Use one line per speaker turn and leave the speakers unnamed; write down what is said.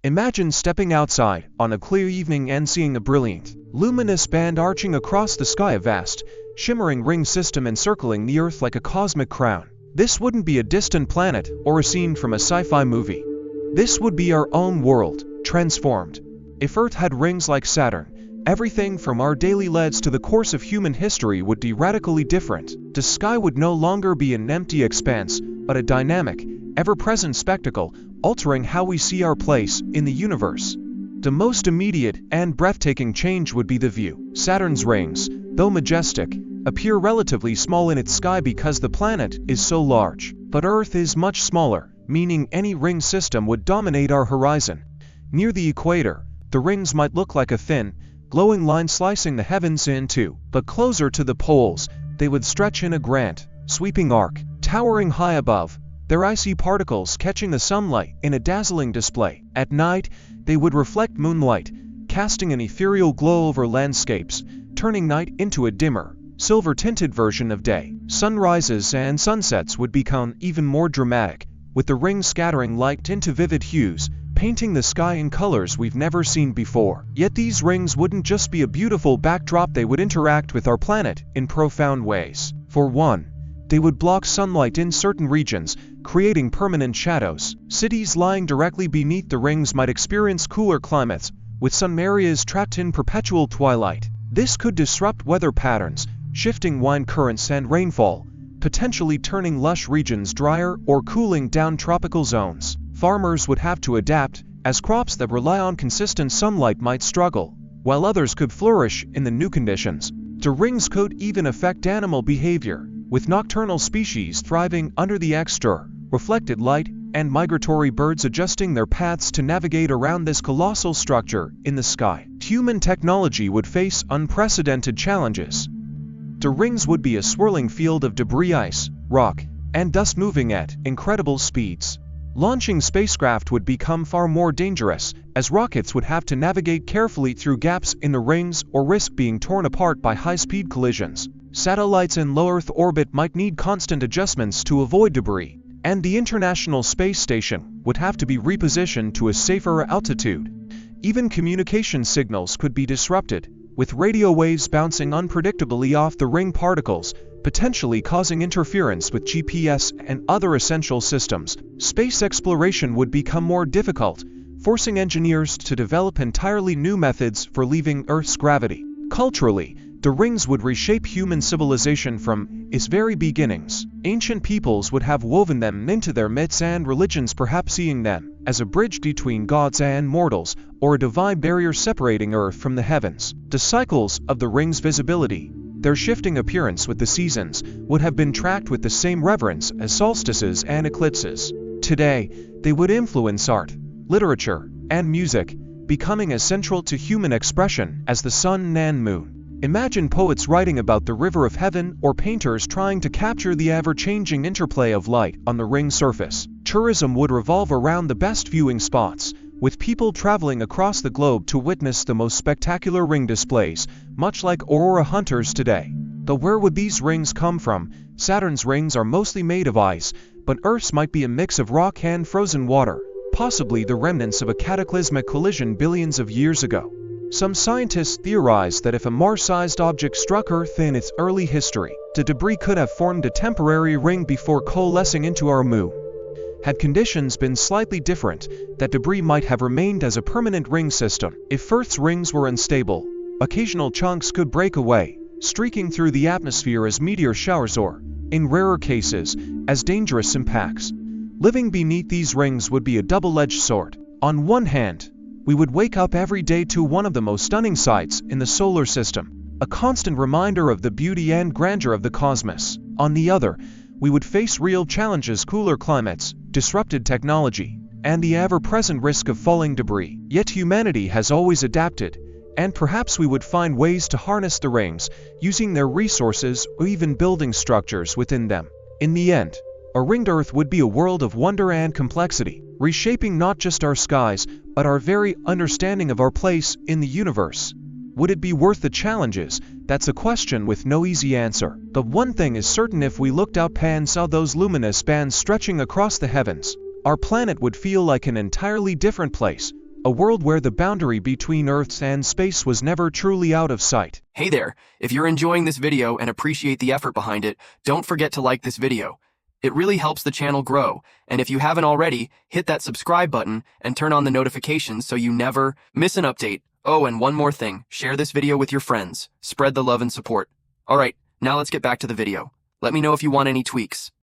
Imagine stepping outside on a clear evening and seeing a brilliant, luminous band arching across the sky, a vast, shimmering ring system encircling the Earth like a cosmic crown. This wouldn't be a distant planet or a scene from a sci-fi movie. This would be our own world, transformed. If Earth had rings like Saturn, everything from our daily lives to the course of human history would be radically different. The sky would no longer be an empty expanse, but a dynamic, ever-present spectacle, altering how we see our place in the universe. The most immediate and breathtaking change would be the view. Saturn's rings, though majestic, appear relatively small in its sky because the planet is so large. But Earth is much smaller, meaning any ring system would dominate our horizon. Near the equator, the rings might look like a thin, glowing line slicing the heavens in two, but closer to the poles, they would stretch in a grand, sweeping arc, towering high above, their icy particles catching the sunlight in a dazzling display. At night, they would reflect moonlight, casting an ethereal glow over landscapes, turning night into a dimmer, silver-tinted version of day. Sunrises and sunsets would become even more dramatic, with the rings scattering light into vivid hues, painting the sky in colors we've never seen before. Yet these rings wouldn't just be a beautiful backdrop, they would interact with our planet in profound ways. For one, they would block sunlight in certain regions, creating permanent shadows. Cities lying directly beneath the rings might experience cooler climates, with some areas trapped in perpetual twilight. This could disrupt weather patterns, shifting wind currents and rainfall, potentially turning lush regions drier or cooling down tropical zones. Farmers would have to adapt, as crops that rely on consistent sunlight might struggle, while others could flourish in the new conditions. The rings could even affect animal behavior, with nocturnal species thriving under the extra, reflected light, and migratory birds adjusting their paths to navigate around this colossal structure in the sky. Human technology would face unprecedented challenges. The rings would be a swirling field of debris, ice, rock, and dust moving at incredible speeds. Launching spacecraft would become far more dangerous, as rockets would have to navigate carefully through gaps in the rings or risk being torn apart by high-speed collisions. Satellites in low Earth orbit might need constant adjustments to avoid debris, and the International Space Station would have to be repositioned to a safer altitude. Even communication signals could be disrupted, with radio waves bouncing unpredictably off the ring particles, potentially causing interference with GPS and other essential systems. Space exploration would become more difficult, forcing engineers to develop entirely new methods for leaving Earth's gravity. Culturally, the rings would reshape human civilization from its very beginnings. Ancient peoples would have woven them into their myths and religions, perhaps seeing them as a bridge between gods and mortals, or a divine barrier separating Earth from the heavens. The cycles of the rings' visibility, their shifting appearance with the seasons, would have been tracked with the same reverence as solstices and eclipses. Today, they would influence art, literature, and music, becoming as central to human expression as the sun and moon. Imagine poets writing about the river of heaven or painters trying to capture the ever-changing interplay of light on the ring surface. Tourism would revolve around the best viewing spots, with people traveling across the globe to witness the most spectacular ring displays, much like aurora hunters today. But where would these rings come from? Saturn's rings are mostly made of ice, but Earth's might be a mix of rock and frozen water, possibly the remnants of a cataclysmic collision billions of years ago. Some scientists theorize that if a Mars-sized object struck Earth in its early history, the debris could have formed a temporary ring before coalescing into our moon. Had conditions been slightly different, that debris might have remained as a permanent ring system. If Earth's rings were unstable, occasional chunks could break away, streaking through the atmosphere as meteor showers or, in rarer cases, as dangerous impacts. Living beneath these rings would be a double-edged sword. On one hand, we would wake up every day to one of the most stunning sights in the solar system, a constant reminder of the beauty and grandeur of the cosmos. On the other, we would face real challenges: cooler climates, disrupted technology, and the ever-present risk of falling debris. Yet humanity has always adapted, and perhaps we would find ways to harness the rings, using their resources or even building structures within them. In the end, a ringed Earth would be a world of wonder and complexity, reshaping not just our skies, but our very understanding of our place in the universe. Would it be worth the challenges? That's a question with no easy answer. But one thing is certain: if we looked up and saw those luminous bands stretching across the heavens, our planet would feel like an entirely different place, a world where the boundary between Earth and space was never truly out of sight.
Hey there, if you're enjoying this video and appreciate the effort behind it, don't forget to like this video. It really helps the channel grow, and if you haven't already, hit that subscribe button and turn on the notifications so you never miss an update. Oh, and one more thing, share this video with your friends. Spread the love and support. Alright, now let's get back to the video. Let me know if you want any tweaks.